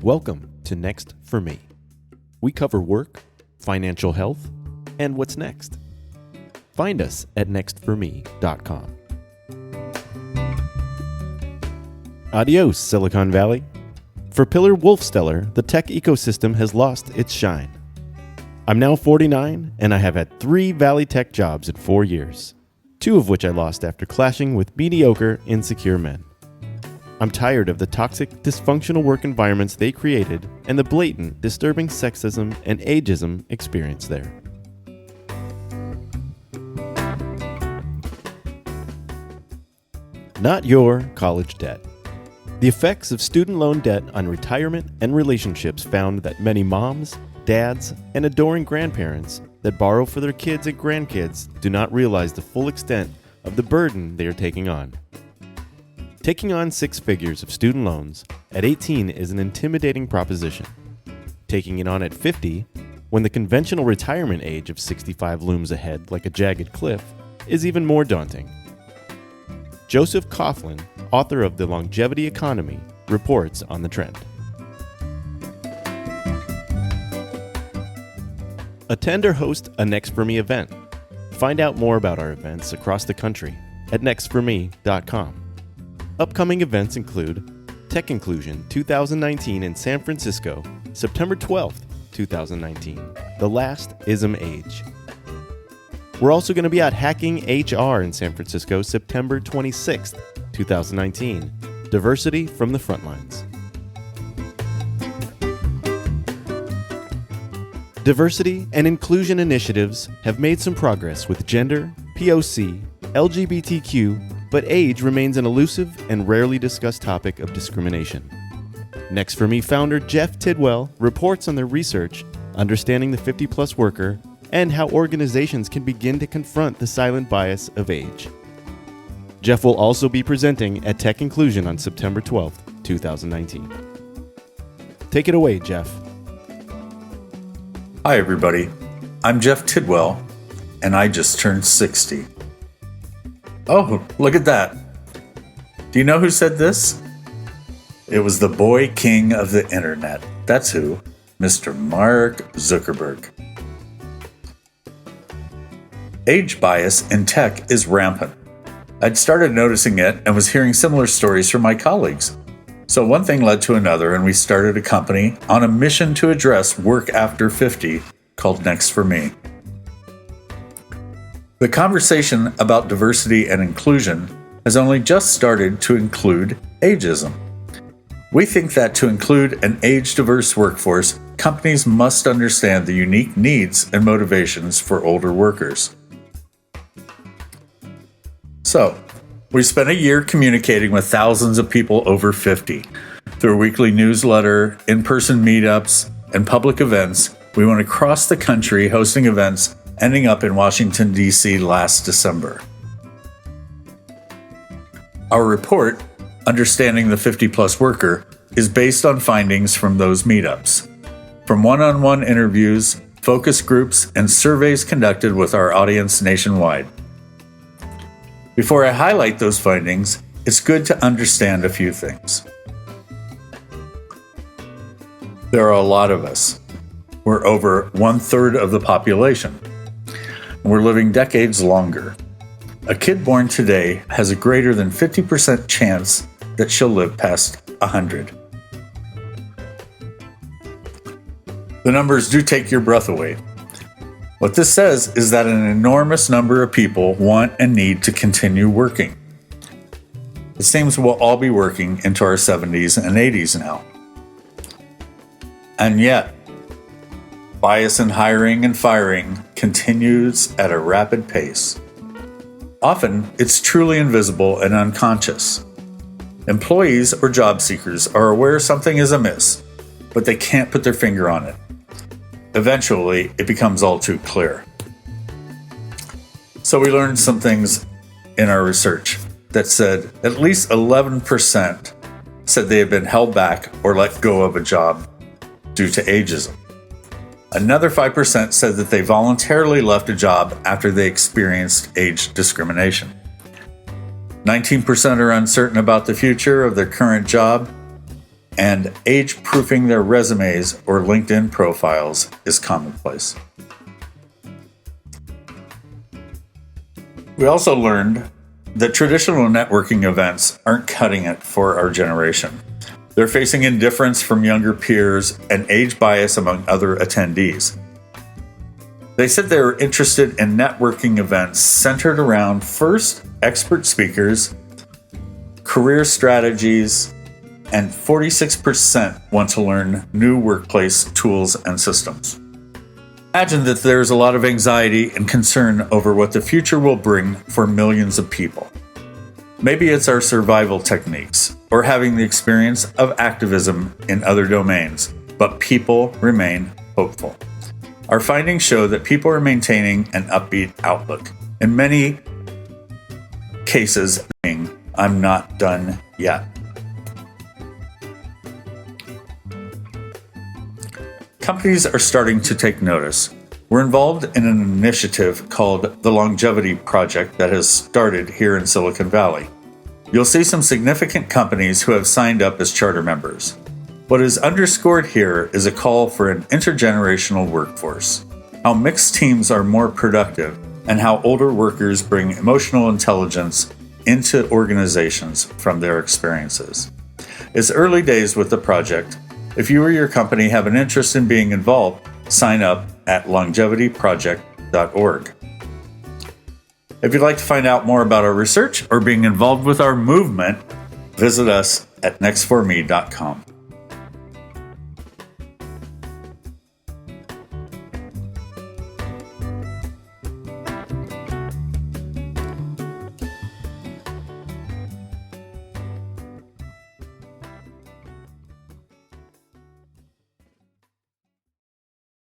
Welcome to Next for Me. We cover work, financial health, and what's next. Find us at nextforme.com. Adios, Silicon Valley. For Pilar Wolfsteller, the tech ecosystem has lost its shine. I'm now 49, and I have had 3 Valley Tech jobs in 4 years, 2 of which I lost after clashing with mediocre, insecure men. I'm tired of the toxic, dysfunctional work environments they created and the blatant, disturbing sexism and ageism experienced there. Not your college debt. The effects of student loan debt on retirement and relationships found that many moms, dads, and adoring grandparents that borrow for their kids and grandkids do not realize the full extent of the burden they are taking on. Taking on 6 figures of student loans at 18 is an intimidating proposition. Taking it on at 50, when the conventional retirement age of 65 looms ahead like a jagged cliff, is even more daunting. Joseph Coughlin, author of The Longevity Economy, reports on the trend. Attend or host a Next For Me event. Find out more about our events across the country at nextforme.com. Upcoming events include Tech Inclusion 2019 in San Francisco, September 12th, 2019, the last ISM age. We're also going to be at Hacking HR in San Francisco, September 26th, 2019, Diversity from the Frontlines. Diversity and inclusion initiatives have made some progress with gender, POC, LGBTQ, but age remains an elusive and rarely discussed topic of discrimination. Next For Me founder Jeff Tidwell reports on their research, understanding the 50-plus worker, and how organizations can begin to confront the silent bias of age. Jeff will also be presenting at Tech Inclusion on September 12th, 2019. Take it away, Jeff. Hi, everybody. I'm Jeff Tidwell, and I just turned 60. Oh, look at that. Do you know who said this? It was the boy king of the internet. That's who, Mr. Mark Zuckerberg. Age bias in tech is rampant. I'd started noticing it and was hearing similar stories from my colleagues. So one thing led to another, and we started a company on a mission to address work after 50 called Next For Me. The conversation about diversity and inclusion has only just started to include ageism. We think that to include an age-diverse workforce, companies must understand the unique needs and motivations for older workers. So, we spent a year communicating with thousands of people over 50. Through a weekly newsletter, in-person meetups, and public events, we went across the country hosting events, ending up in Washington, D.C. last December. Our report, Understanding the 50-Plus Worker, is based on findings from those meetups. From one-on-one interviews, focus groups, and surveys conducted with our audience nationwide. Before I highlight those findings, it's good to understand a few things. There are a lot of us. We're over 1/3 of the population. We're living decades longer. A kid born today has a greater than 50% chance that she'll live past 100. The numbers do take your breath away. What this says is that an enormous number of people want and need to continue working. It seems we'll all be working into our 70s and 80s now. And yet, bias in hiring and firing continues at a rapid pace. Often, it's truly invisible and unconscious. Employees or job seekers are aware something is amiss, but they can't put their finger on it. Eventually, it becomes all too clear. So we learned some things in our research that said at least 11% said they had been held back or let go of a job due to ageism. Another 5% said that they voluntarily left a job after they experienced age discrimination. 19% are uncertain about the future of their current job, and age-proofing their resumes or LinkedIn profiles is commonplace. We also learned that traditional networking events aren't cutting it for our generation. They're facing indifference from younger peers and age bias among other attendees. They said they were interested in networking events centered around, first, expert speakers, career strategies, and 46% want to learn new workplace tools and systems. Imagine that there's a lot of anxiety and concern over what the future will bring for millions of people. Maybe it's our survival techniques or having the experience of activism in other domains, but people remain hopeful. Our findings show that people are maintaining an upbeat outlook. In many cases, I'm not done yet. Companies are starting to take notice. We're involved in an initiative called the Longevity Project that has started here in Silicon Valley. You'll see some significant companies who have signed up as charter members. What is underscored here is a call for an intergenerational workforce, how mixed teams are more productive, and how older workers bring emotional intelligence into organizations from their experiences. It's early days with the project. If you or your company have an interest in being involved, sign up at longevityproject.org. If you'd like to find out more about our research or being involved with our movement, visit us at next4me.com.